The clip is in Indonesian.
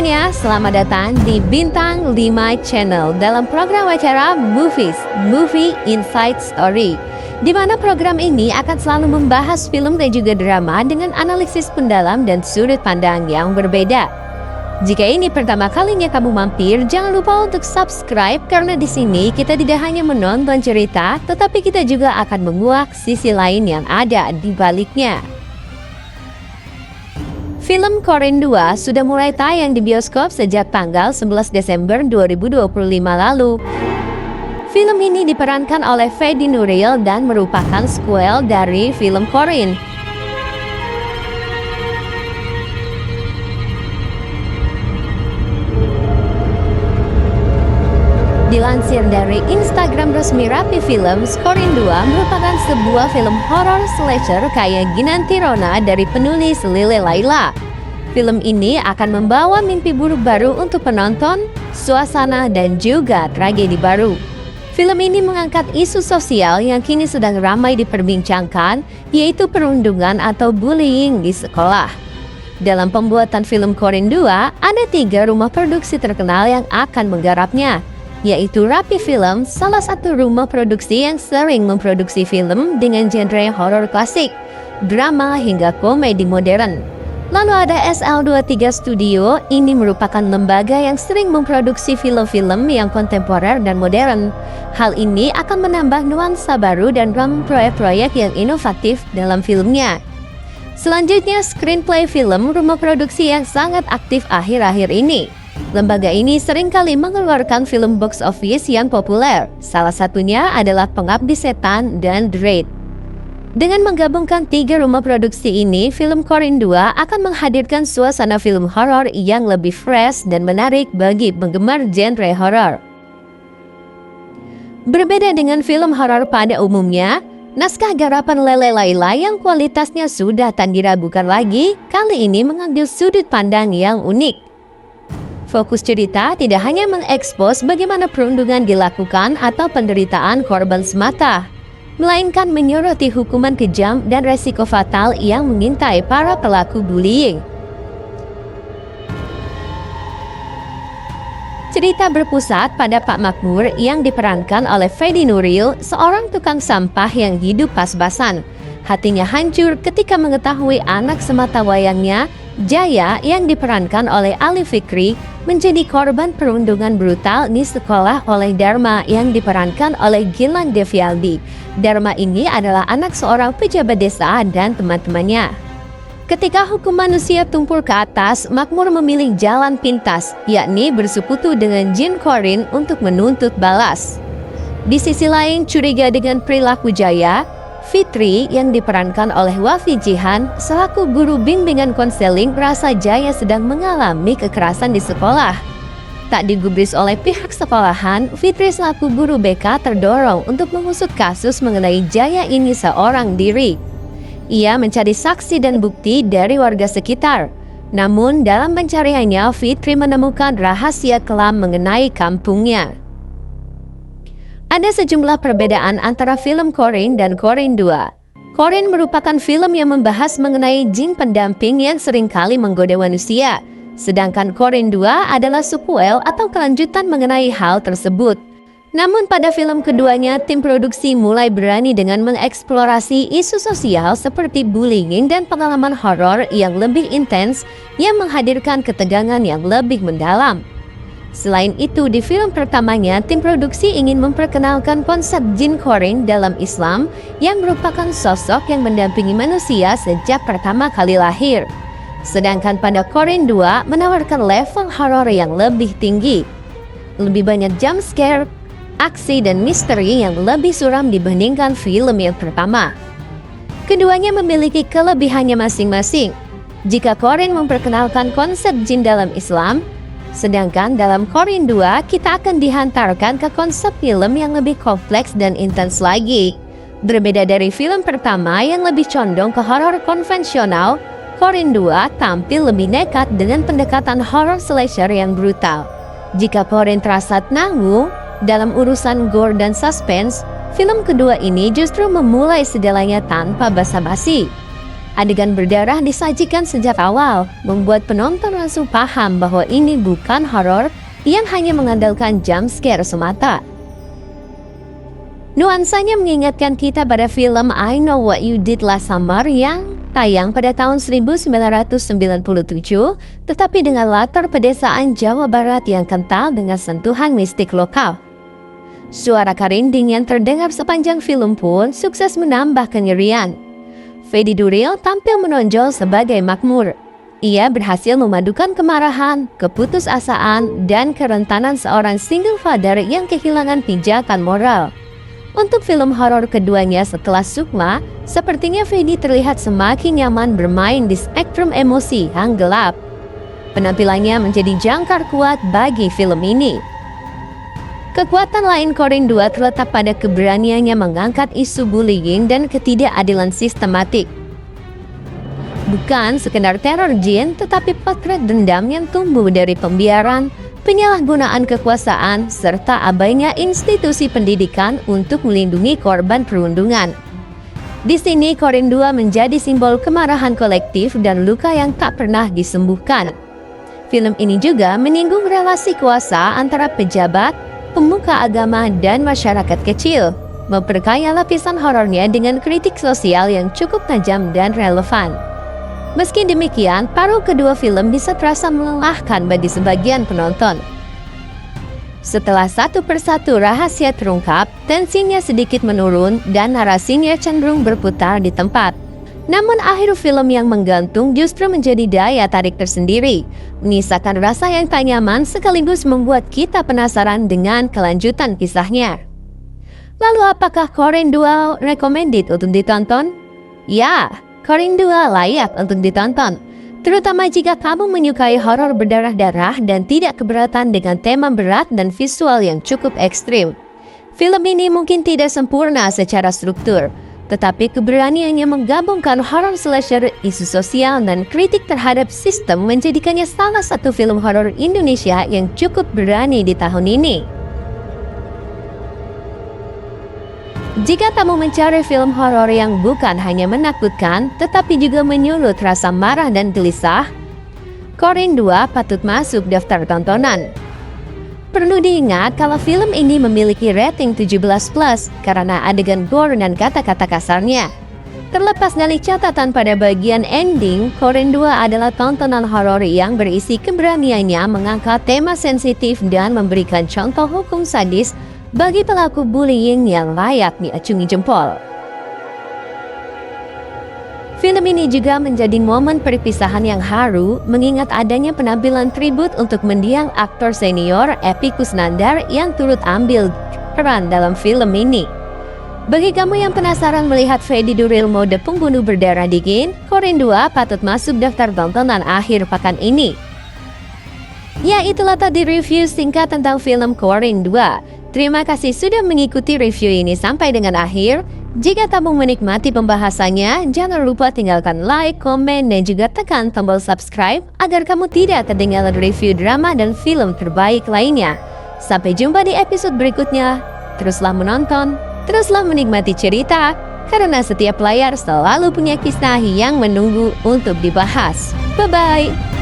semuanya, selamat datang di Bintang 5 Channel dalam program acara Movies, Movie Inside Story, di mana program ini akan selalu membahas film dan juga drama dengan analisis mendalam dan sudut pandang yang berbeda. Jika ini pertama kalinya kamu mampir, jangan lupa untuk subscribe karena di sini kita tidak hanya menonton cerita, tetapi kita juga akan menguak sisi lain yang ada di baliknya. Film Corin 2 sudah mulai tayang di bioskop sejak tanggal 11 Desember 2025 lalu. Film ini diperankan oleh Fedi Nuril dan merupakan sequel dari film Corin. Dilansir dari Instagram resmi Rapi Films, Corin 2 merupakan sebuah film horor slasher kayak Ginanti Rona dari penulis Lile Laila. Film ini akan membawa mimpi buruk baru untuk penonton, suasana, dan juga tragedi baru. Film ini mengangkat isu sosial yang kini sedang ramai diperbincangkan, yaitu perundungan atau bullying di sekolah. Dalam pembuatan film Corin 2, ada 3 rumah produksi terkenal yang akan menggarapnya, yaitu Rapi Film, salah satu rumah produksi yang sering memproduksi film dengan genre horor klasik, drama hingga komedi modern. Lalu ada SL23 Studio, ini merupakan lembaga yang sering memproduksi film-film yang kontemporer dan modern. Hal ini akan menambah nuansa baru dan proyek-proyek yang inovatif dalam filmnya. Selanjutnya, Screenplay Film, rumah produksi yang sangat aktif akhir-akhir ini. Lembaga ini seringkali mengeluarkan film box office yang populer. Salah satunya adalah Pengabdi Setan dan The Raid. Dengan menggabungkan 3 rumah produksi ini, film Corin 2 akan menghadirkan suasana film horor yang lebih fresh dan menarik bagi penggemar genre horor. Berbeda dengan film horor pada umumnya, naskah garapan Lile Laila yang kualitasnya sudah tak diragukan lagi, kali ini mengambil sudut pandang yang unik. Fokus cerita tidak hanya mengekspos bagaimana perundungan dilakukan atau penderitaan korban semata, melainkan menyoroti hukuman kejam dan resiko fatal yang mengintai para pelaku bullying. Cerita berpusat pada Pak Makmur yang diperankan oleh Fedi Nuril, seorang tukang sampah yang hidup pas-pasan. Hatinya hancur ketika mengetahui anak sematawayangnya, Jaya, yang diperankan oleh Ali Fikri, menjadi korban perundungan brutal di sekolah oleh Dharma yang diperankan oleh Gilang Devialdi. Dharma ini adalah anak seorang pejabat desa dan teman-temannya. Ketika hukum manusia tumpul ke atas, Makmur memilih jalan pintas, yakni bersekutu dengan jin Corin untuk menuntut balas. Di sisi lain, curiga dengan perilaku Jaya, Fitri yang diperankan oleh Wafi Jihan selaku guru bimbingan konseling merasa Jaya sedang mengalami kekerasan di sekolah. Tak digubris oleh pihak sekolahan, Fitri selaku guru BK terdorong untuk mengusut kasus mengenai Jaya ini seorang diri. Ia mencari saksi dan bukti dari warga sekitar. Namun dalam pencariannya, Fitri menemukan rahasia kelam mengenai kampungnya. Ada sejumlah perbedaan antara film Corin dan Corin 2. Corin merupakan film yang membahas mengenai jin pendamping yang seringkali menggoda manusia, sedangkan Corin 2 adalah sequel atau kelanjutan mengenai hal tersebut. Namun pada film keduanya, tim produksi mulai berani dengan mengeksplorasi isu sosial seperti bullying dan pengalaman horor yang lebih intens yang menghadirkan ketegangan yang lebih mendalam. Selain itu, di film pertamanya, tim produksi ingin memperkenalkan konsep jin Corin dalam Islam yang merupakan sosok yang mendampingi manusia sejak pertama kali lahir. Sedangkan pada Corin 2 menawarkan level horor yang lebih tinggi. Lebih banyak jump scare, aksi dan misteri yang lebih suram dibandingkan film yang pertama. Keduanya memiliki kelebihannya masing-masing. Jika Corin memperkenalkan konsep jin dalam Islam, sedangkan dalam Corin 2, kita akan dihantarkan ke konsep film yang lebih kompleks dan intens lagi. Berbeda dari film pertama yang lebih condong ke horor konvensional, Corin 2 tampil lebih nekat dengan pendekatan horor slasher yang brutal. Jika Corin terasa tangguh dalam urusan gore dan suspense, film kedua ini justru memulai segalanya tanpa basa-basi. Adegan berdarah disajikan sejak awal, membuat penonton langsung paham bahwa ini bukan horor yang hanya mengandalkan jump scare semata. Nuansanya mengingatkan kita pada film I Know What You Did Last Summer yang tayang pada tahun 1997, tetapi dengan latar pedesaan Jawa Barat yang kental dengan sentuhan mistik lokal. Suara karinding yang terdengar sepanjang film pun sukses menambah kengerian. Fedi Duril tampil menonjol sebagai Makmur. Ia berhasil memadukan kemarahan, keputusasaan, dan kerentanan seorang single father yang kehilangan pijakan moral. Untuk film horor keduanya setelah Sukma, sepertinya Fedi terlihat semakin nyaman bermain di spektrum emosi yang gelap. Penampilannya menjadi jangkar kuat bagi film ini. Kekuatan lain Corin 2 terletak pada keberaniannya mengangkat isu bullying dan ketidakadilan sistematik. Bukan sekedar teror jin, tetapi potret dendam yang tumbuh dari pembiaran, penyalahgunaan kekuasaan, serta abainya institusi pendidikan untuk melindungi korban perundungan. Di sini Corin 2 menjadi simbol kemarahan kolektif dan luka yang tak pernah disembuhkan. Film ini juga menyinggung relasi kuasa antara pejabat, pemuka agama, dan masyarakat kecil, memperkaya lapisan horornya dengan kritik sosial yang cukup tajam dan relevan. Meski demikian, paruh kedua film bisa terasa melelahkan bagi sebagian penonton. Setelah satu persatu rahasia terungkap, tensinya sedikit menurun dan narasinya cenderung berputar di tempat. Namun akhir film yang menggantung justru menjadi daya tarik tersendiri, menyisakan rasa yang tak nyaman sekaligus membuat kita penasaran dengan kelanjutan kisahnya. Lalu apakah Corin 2 recommended untuk ditonton? Ya, Corin 2 layak untuk ditonton, terutama jika kamu menyukai horor berdarah-darah dan tidak keberatan dengan tema berat dan visual yang cukup ekstrim. Film ini mungkin tidak sempurna secara struktur, tetapi keberaniannya menggabungkan horor slasher, isu sosial, dan kritik terhadap sistem menjadikannya salah satu film horor Indonesia yang cukup berani di tahun ini. Jika kamu mencari film horor yang bukan hanya menakutkan, tetapi juga menyulut rasa marah dan gelisah, Corin 2 patut masuk daftar tontonan. Perlu diingat kalau film ini memiliki rating 17+ karena adegan gore dan kata-kata kasarnya. Terlepas dari catatan pada bagian ending, Corin 2 adalah tontonan horor yang berisi keberaniannya mengangkat tema sensitif dan memberikan contoh hukum sadis bagi pelaku bullying yang layak diacungi jempol. Film ini juga menjadi momen perpisahan yang haru, mengingat adanya penampilan tribut untuk mendiang aktor senior Epy Kusnandar yang turut ambil peran dalam film ini. Bagi kamu yang penasaran melihat Fedi Duril mode pembunuh berdarah dingin, Corin 2 patut masuk daftar tontonan akhir pekan ini. Ya, itulah tadi review singkat tentang film Corin 2. Terima kasih sudah mengikuti review ini sampai dengan akhir. Jika kamu menikmati pembahasannya, jangan lupa tinggalkan like, komen, dan juga tekan tombol subscribe agar kamu tidak ketinggalan review drama dan film terbaik lainnya. Sampai jumpa di episode berikutnya. Teruslah menonton, teruslah menikmati cerita, karena setiap layar selalu punya kisah yang menunggu untuk dibahas. Bye-bye!